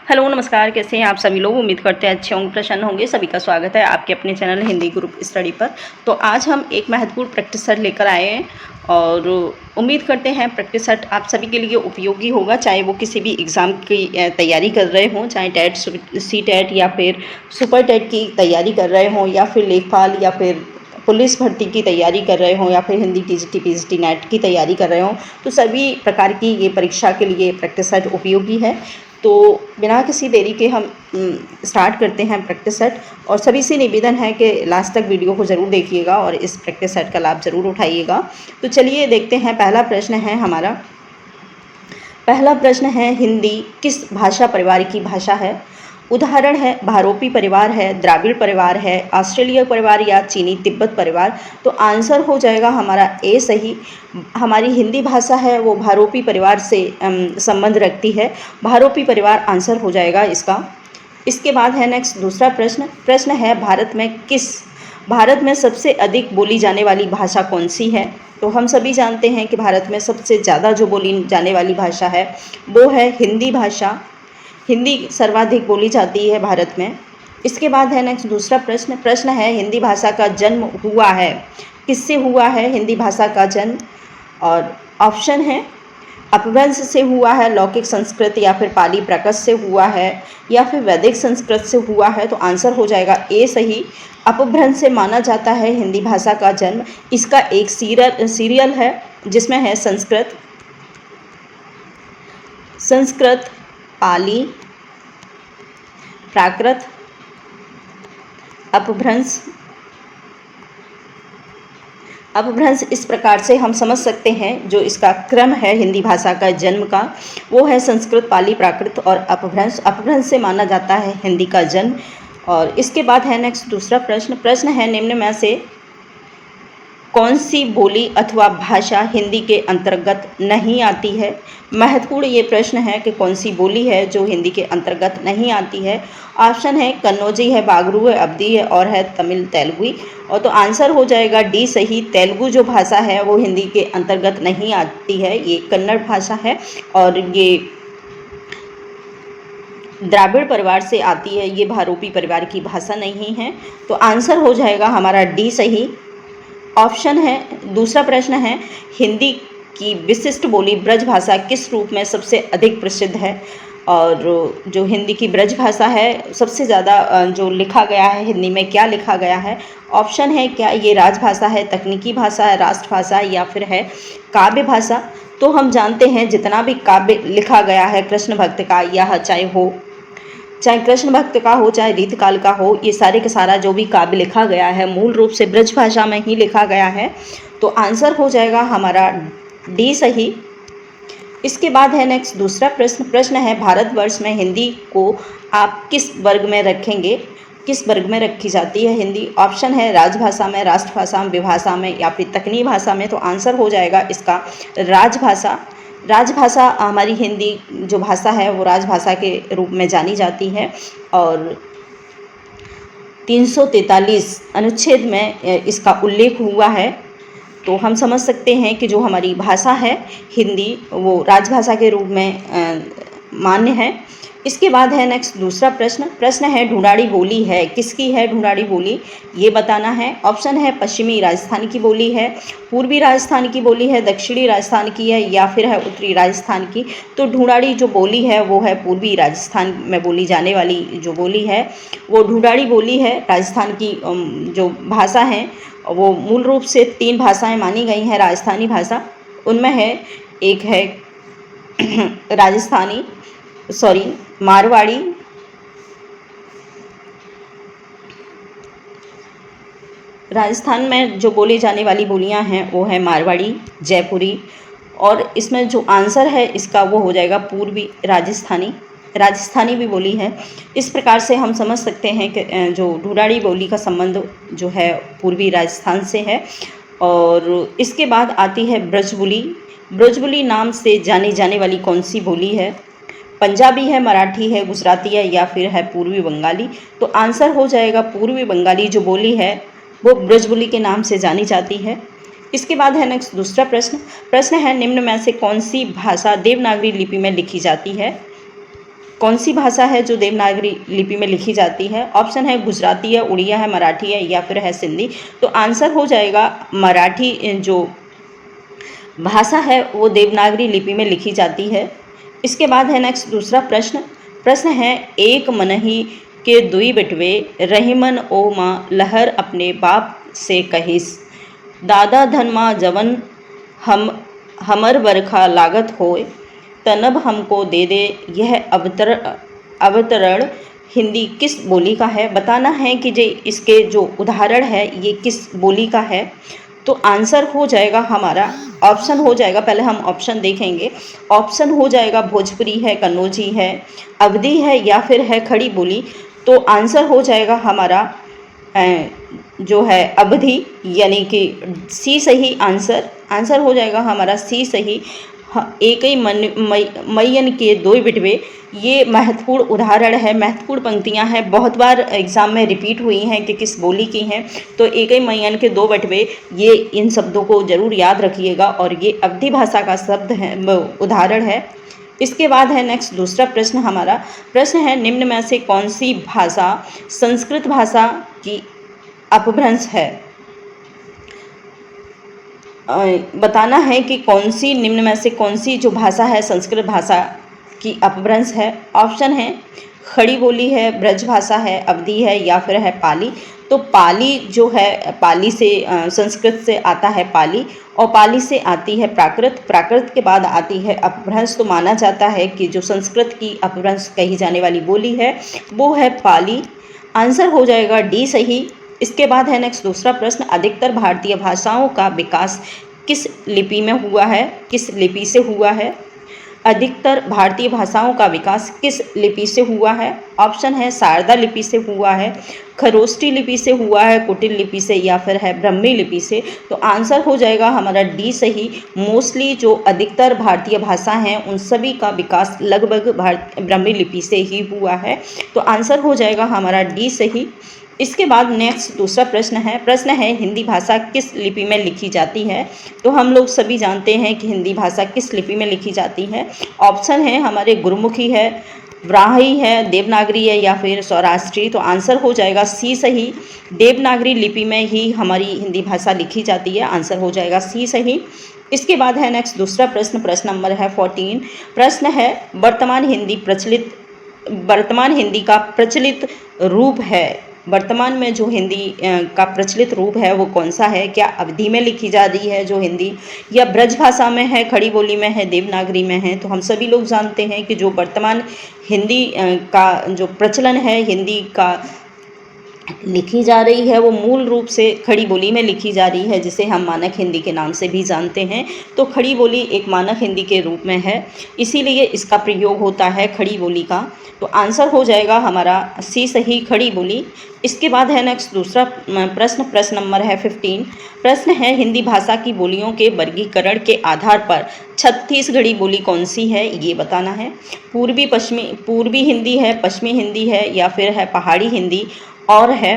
Hello नमस्कार, कैसे हैं आप सभी लोग। उम्मीद करते हैं अच्छे होंगे, प्रसन्न होंगे। सभी का स्वागत है आपके अपने चैनल हिंदी ग्रुप स्टडी पर। तो आज हम एक महत्वपूर्ण प्रैक्टिस सेट लेकर आए हैं और उम्मीद करते हैं प्रैक्टिस सेट आप सभी के लिए उपयोगी होगा, चाहे वो किसी भी एग्ज़ाम की तैयारी कर रहे हों, चाहे टेट, सी टेट या फिर सुपर टेट की तैयारी कर रहे हों, या फिर लेखपाल या फिर पुलिस भर्ती की तैयारी कर रहे हों, या फिर हिंदी टीजीटी पीजीटी नेट की तैयारी कर रहे हों। तो सभी प्रकार की ये परीक्षा के लिए प्रैक्टिस सेट उपयोगी है। तो बिना किसी देरी के हम स्टार्ट करते हैं प्रैक्टिस सेट। और सभी से निवेदन है कि लास्ट तक वीडियो को ज़रूर देखिएगा और इस प्रैक्टिस सेट का लाभ ज़रूर उठाइएगा। तो चलिए देखते हैं। पहला प्रश्न है हमारा, पहला प्रश्न है, हिंदी किस भाषा परिवार की भाषा है। उदाहरण है भारोपी परिवार है, द्राविड़ परिवार है, ऑस्ट्रेलिया परिवार या चीनी तिब्बत परिवार। तो आंसर हो जाएगा हमारा ए सही। हमारी हिंदी भाषा है वो भारोपी परिवार से संबंध रखती है। भारोपी परिवार आंसर हो जाएगा इसका। इसके बाद है नेक्स्ट दूसरा प्रश्न है, भारत में सबसे अधिक बोली जाने वाली भाषा कौन सी है। तो हम सभी जानते हैं कि भारत में सबसे ज़्यादा जो बोली जाने वाली भाषा है वो है हिंदी भाषा। हिंदी सर्वाधिक बोली जाती है भारत में। इसके बाद है नेक्स्ट दूसरा प्रश्न है, हिंदी भाषा का जन्म हुआ है, किससे हुआ है हिंदी भाषा का जन्म। और ऑप्शन है अपभ्रंश से हुआ है, लौकिक संस्कृत या फिर पाली प्राकृत से हुआ है, या फिर वैदिक संस्कृत से हुआ है। तो आंसर हो जाएगा ए सही। अपभ्रंश से माना जाता है हिंदी भाषा का जन्म। इसका एक सीरियल है जिसमें है संस्कृत, पाली, प्राकृत, अपभ्रंश। इस प्रकार से हम समझ सकते हैं जो इसका क्रम है हिंदी भाषा का जन्म का, वो है संस्कृत, पाली, प्राकृत और अपभ्रंश। अपभ्रंश से माना जाता है हिंदी का जन्म। और इसके बाद है नेक्स्ट दूसरा प्रश्न है, निम्न में से कौन सी बोली अथवा भाषा हिंदी के अंतर्गत नहीं आती है। महत्वपूर्ण ये प्रश्न है कि कौन सी बोली है जो हिंदी के अंतर्गत नहीं आती है। ऑप्शन है कन्नौजी है, बागरू है, अवधी है और है तमिल तेलुगु। और तो आंसर हो जाएगा डी सही। तेलुगु जो भाषा है वो हिंदी के अंतर्गत नहीं आती है, ये कन्नड़ भाषा है और ये द्राविड़ परिवार से आती है, ये भारोपी परिवार की भाषा नहीं है। तो आंसर हो जाएगा हमारा डी सही। ऑप्शन है दूसरा प्रश्न है, हिंदी की विशिष्ट बोली ब्रज भाषा किस रूप में सबसे अधिक प्रसिद्ध है। और जो हिंदी की ब्रज भाषा है सबसे ज़्यादा जो लिखा गया है हिंदी में, क्या लिखा गया है। ऑप्शन है क्या ये राजभाषा है, तकनीकी भाषा है, राष्ट्रभाषा या फिर है काव्य भाषा। तो हम जानते हैं जितना भी काव्य लिखा गया है कृष्ण भक्त का, यह चाहे कृष्ण भक्त का हो, चाहे रीतकाल का हो, ये सारे का सारा जो भी काव्य लिखा गया है मूल रूप से ब्रज भाषा में ही लिखा गया है। तो आंसर हो जाएगा हमारा डी सही। इसके बाद है नेक्स्ट दूसरा प्रश्न है, भारतवर्ष में हिंदी को आप किस वर्ग में रखेंगे, किस वर्ग में रखी जाती है हिंदी। ऑप्शन है राजभाषा में, राष्ट्रभाषा में, विभाषा में या फिर तकनीकी भाषा में। तो आंसर हो जाएगा इसका राजभाषा। राजभाषा हमारी हिंदी जो भाषा है वो राजभाषा के रूप में जानी जाती है। और 343 अनुच्छेद में इसका उल्लेख हुआ है। तो हम समझ सकते हैं कि जो हमारी भाषा है हिंदी वो राजभाषा के रूप में मान्य है। इसके बाद है नेक्स्ट दूसरा प्रश्न है, ढूंढाड़ी बोली है किसकी है ढूंढाड़ी बोली, ये बताना है। ऑप्शन है पश्चिमी राजस्थान की बोली है, पूर्वी राजस्थान की बोली है, दक्षिणी राजस्थान की है या फिर है उत्तरी राजस्थान की। तो ढूंढाड़ी जो बोली है वो है पूर्वी राजस्थान में बोली जाने वाली जो बोली है वो ढूंढाड़ी बोली है। राजस्थान की जो भाषा है वो मूल रूप से 3 भाषाएं मानी गई हैं राजस्थानी भाषा। उनमें है एक है मारवाड़ी, राजस्थान में जो बोली जाने वाली बोलियां हैं वो है मारवाड़ी, जयपुरी। और इसमें जो आंसर है इसका वो हो जाएगा पूर्वी राजस्थानी भी बोली है। इस प्रकार से हम समझ सकते हैं कि जो ढूंढाड़ी बोली का संबंध जो है पूर्वी राजस्थान से है। और इसके बाद आती है ब्रजबुली नाम से जानी जाने वाली कौन सी बोली है। पंजाबी है, मराठी है, गुजराती है या फिर है पूर्वी बंगाली। तो आंसर हो जाएगा पूर्वी बंगाली जो बोली है वो ब्रजबुली के नाम से जानी जाती है। इसके बाद है नेक्स्ट दूसरा प्रश्न है, निम्न में से कौन सी भाषा देवनागरी लिपि में लिखी जाती है। कौन सी भाषा है जो देवनागरी लिपि में लिखी जाती है? ऑप्शन है गुजराती है, उड़िया है, मराठी है या फिर है सिंधी। तो आंसर हो जाएगा मराठी जो भाषा है वो देवनागरी लिपि में लिखी जाती है। इसके बाद है नेक्स्ट दूसरा प्रश्न है एक मनहि के दुई बिटवे रहीमन ओ माँ लहर अपने बाप से कहिस दादा धन माँ जवन हमर बरखा लागत होए तनब हमको दे दे। यह अवतरण हिंदी किस बोली का है? बताना है कि जे इसके जो उदाहरण है ये किस बोली का है। तो आंसर हो जाएगा हमारा, ऑप्शन हो जाएगा, पहले हम ऑप्शन देखेंगे। ऑप्शन हो जाएगा भोजपुरी है, कन्नौजी है, अवधी है या फिर है खड़ी बोली। तो आंसर हो जाएगा हमारा जो है अवधी, यानी कि सी सही आंसर हो जाएगा हमारा सी सही। एक ही मैयन के दो बिटवे, ये महत्वपूर्ण उदाहरण है, महत्वपूर्ण पंक्तियां हैं, बहुत बार एग्जाम में रिपीट हुई हैं कि किस बोली की हैं। तो एक ही मैयन के दो बिटवे, ये इन शब्दों को जरूर याद रखिएगा और ये अवधी भाषा का शब्द है, उदाहरण है। इसके बाद है नेक्स्ट दूसरा प्रश्न है निम्न में से कौन सी भाषा संस्कृत भाषा की अपभ्रंश है? बताना है कि कौन सी निम्न में से कौन सी जो भाषा है संस्कृत भाषा की अपभ्रंश है। ऑप्शन है खड़ी बोली है, ब्रज भाषा है, अवधी है या फिर है पाली। तो पाली जो है, पाली से संस्कृत से आता है पाली और पाली से आती है प्राकृत के बाद आती है अपभ्रंश। तो माना जाता है कि जो संस्कृत की अपभ्रंश कही जाने वाली बोली है वो है पाली। आंसर हो जाएगा डी सही। इसके बाद है नेक्स्ट दूसरा प्रश्न, अधिकतर भारतीय भाषाओं का विकास किस लिपि में हुआ है? किस लिपि से हुआ है? अधिकतर भारतीय भाषाओं का विकास किस लिपि से हुआ है? ऑप्शन है शारदा लिपि से हुआ है, खरोष्ठी लिपि से हुआ है, कुटिल लिपि से या फिर है ब्राह्मी लिपि से। तो आंसर हो जाएगा हमारा डी सही। मोस्टली जो अधिकतर भारतीय भाषा हैं उन सभी का विकास लगभग ब्राह्मी लिपि से ही हुआ है। तो आंसर हो जाएगा हमारा डी सही। इसके बाद नेक्स्ट दूसरा प्रश्न है हिंदी भाषा किस लिपि में लिखी जाती है? तो हम लोग सभी जानते हैं कि हिंदी भाषा किस लिपि में लिखी जाती है। ऑप्शन है हमारे गुरुमुखी है, ब्राह्मी है, देवनागरी है या फिर सौराष्ट्री। तो आंसर हो जाएगा सी सही। देवनागरी लिपि में ही हमारी हिंदी भाषा लिखी जाती है। आंसर हो जाएगा सी सही। इसके बाद है नेक्स्ट दूसरा प्रश्न नंबर है 14। प्रश्न है वर्तमान हिंदी का प्रचलित रूप है। वर्तमान में जो हिंदी का प्रचलित रूप है वो कौन सा है? क्या अवधी में लिखी जा रही है जो हिंदी, या ब्रज भाषा में है, खड़ी बोली में है, देवनागरी में है? तो हम सभी लोग जानते हैं कि जो वर्तमान हिंदी का जो प्रचलन है हिंदी का लिखी जा रही है वो मूल रूप से खड़ी बोली में लिखी जा रही है, जिसे हम मानक हिंदी के नाम से भी जानते हैं। तो खड़ी बोली एक मानक हिंदी के रूप में है, इसीलिए इसका प्रयोग होता है खड़ी बोली का। तो आंसर हो जाएगा हमारा सी सही, खड़ी बोली। इसके बाद है नेक्स्ट दूसरा प्रश्न नंबर है 15। प्रश्न है हिंदी भाषा की बोलियों के वर्गीकरण के आधार पर छत्तीसगढ़ी बोली कौन सी है? ये बताना है। पूर्वी हिंदी है, पश्चिमी हिंदी है या फिर है पहाड़ी हिंदी और है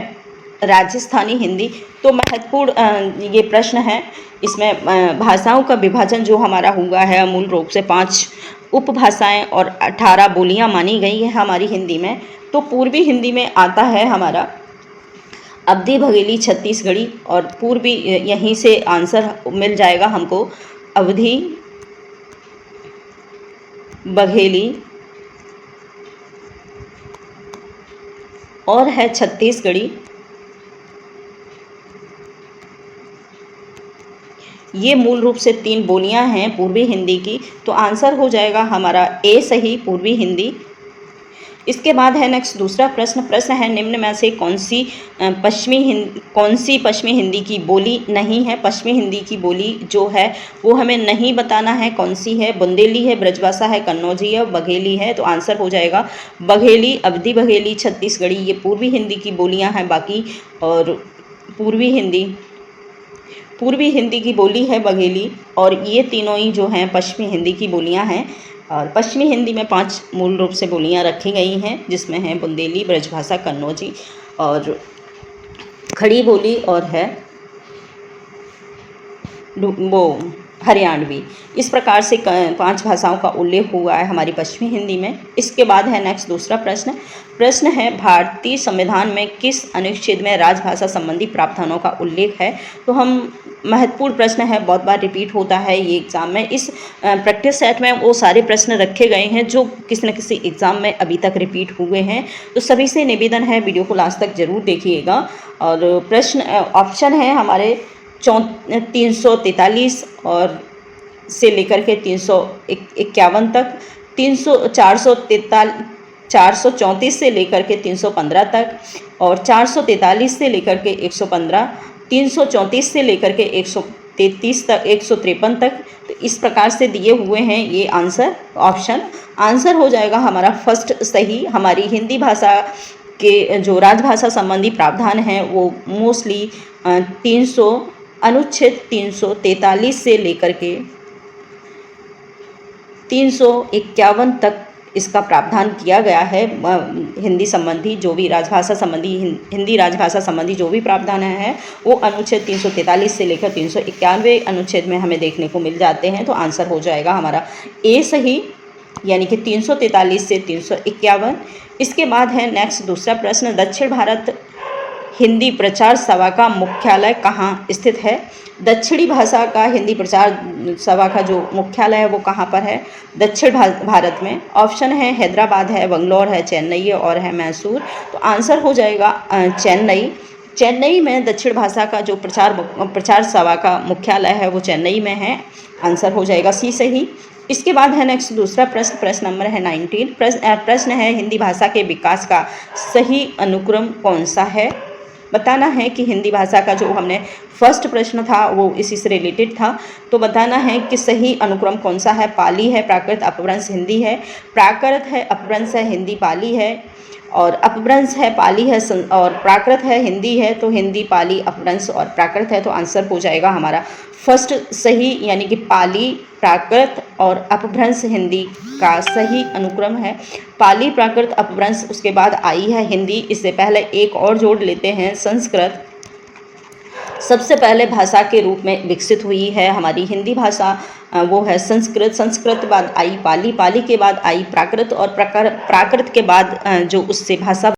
राजस्थानी हिंदी। तो महत्वपूर्ण ये प्रश्न है। इसमें भाषाओं का विभाजन जो हमारा हुआ है मूल रूप से 5 उपभाषाएं और 18 बोलियां मानी गई है हमारी हिंदी में। तो पूर्वी हिंदी में आता है हमारा अवधी, बघेली, छत्तीसगढ़ी और पूर्वी, यहीं से आंसर मिल जाएगा हमको। अवधी, बघेली और है छत्तीसगढ़ी। ये मूल रूप से 3 बोलियां हैं पूर्वी हिंदी की। तो आंसर हो जाएगा हमारा ए सही, पूर्वी हिंदी। इसके बाद है नेक्स्ट दूसरा प्रश्न है निम्न में से कौन सी पश्चिमी हिंदी की बोली नहीं है? पश्चिमी हिंदी की बोली जो है वो हमें नहीं बताना है कौन सी है। बुंदेली है, ब्रजभाषा है, कन्नौजी है, बघेली है। तो आंसर हो जाएगा बघेली, अवधी बघेली, छत्तीसगढ़ी। ये पूर्वी हिंदी की बोलियां हैं बाकी। और पूर्वी हिंदी की बोली है बघेली और ये तीनों ही जो हैं पश्चिमी हिंदी की बोलियां हैं। और पश्चिमी हिंदी में 5 मूल रूप से बोलियां रखी गई हैं, जिसमें है बुंदेली, ब्रजभाषा, कन्नौजी और खड़ी बोली और है वो हरियाणवी। इस प्रकार से 5 भाषाओं का उल्लेख हुआ है हमारी पश्चिमी हिंदी में। इसके बाद है नेक्स्ट दूसरा प्रश्न है भारतीय संविधान में किस अनुच्छेद में राजभाषा संबंधी प्रावधानों का उल्लेख है। तो हम महत्वपूर्ण प्रश्न है, बहुत बार रिपीट होता है ये एग्ज़ाम में। इस प्रैक्टिस सेट में वो सारे प्रश्न रखे गए हैं जो किसी न किसी एग्ज़ाम में अभी तक रिपीट हुए हैं। तो सभी से निवेदन है वीडियो को लास्ट तक ज़रूर देखिएगा। और प्रश्न ऑप्शन है हमारे 343 और से लेकर के 351 तक, 434 से लेकर के 315 तक, और 443 से लेकर के 115, 334 से लेकर के 133 तक, 153 तक। तो इस प्रकार से दिए हुए हैं ये आंसर हो जाएगा हमारा फर्स्ट सही। हमारी हिंदी भाषा के जो राजभाषा संबंधी प्रावधान हैं वो मोस्टली अनुच्छेद 343 से लेकर के 351 तक इसका प्रावधान किया गया है। हिंदी संबंधी जो भी राजभाषा संबंधी हिंदी राजभाषा संबंधी जो भी प्रावधान है वो अनुच्छेद 343 से लेकर 391 अनुच्छेद में हमें देखने को मिल जाते हैं। तो आंसर हो जाएगा हमारा ए सही, यानी कि 343 से 351। इसके बाद है नेक्स्ट दूसरा प्रश्न, दक्षिण भारत हिंदी प्रचार सभा का मुख्यालय कहाँ स्थित है। दक्षिणी भाषा का हिंदी प्रचार सभा का जो मुख्यालय है वो कहाँ पर है दक्षिण भारत में। ऑप्शन है हैदराबाद है, बंगलौर है, चेन्नई है और है मैसूर। तो आंसर हो जाएगा चेन्नई में दक्षिण भाषा का जो प्रचार सभा का मुख्यालय है वो चेन्नई में है। आंसर हो जाएगा सी सही। इसके बाद है नेक्स्ट दूसरा प्रश्न नंबर है 19। प्रश्न है हिंदी भाषा के विकास का सही अनुक्रम कौन सा है। बताना है कि हिंदी भाषा का जो हमने फर्स्ट प्रश्न था वो इसी से रिलेटेड था। तो बताना है कि सही अनुक्रम कौन सा है। पाली है, प्राकृत, अपभ्रंश, हिंदी है। प्राकृत है, अपभ्रंश है, हिंदी, पाली है। और अपभ्रंश है, पाली है और प्राकृत है, हिंदी है। तो हिंदी, पाली, अपभ्रंश और प्राकृत है। तो आंसर हो जाएगा हमारा फर्स्ट सही, यानी कि पाली, प्राकृत और अपभ्रंश हिंदी का सही अनुक्रम है। पाली, प्राकृत, अपभ्रंश, उसके बाद आई है हिंदी। इससे पहले एक और जोड़ लेते हैं, संस्कृत सबसे पहले भाषा के रूप में विकसित हुई है हमारी हिंदी भाषा, वो है संस्कृत बाद आई पाली, पाली के बाद आई प्राकृत और प्राकृत के बाद जो उससे भाषा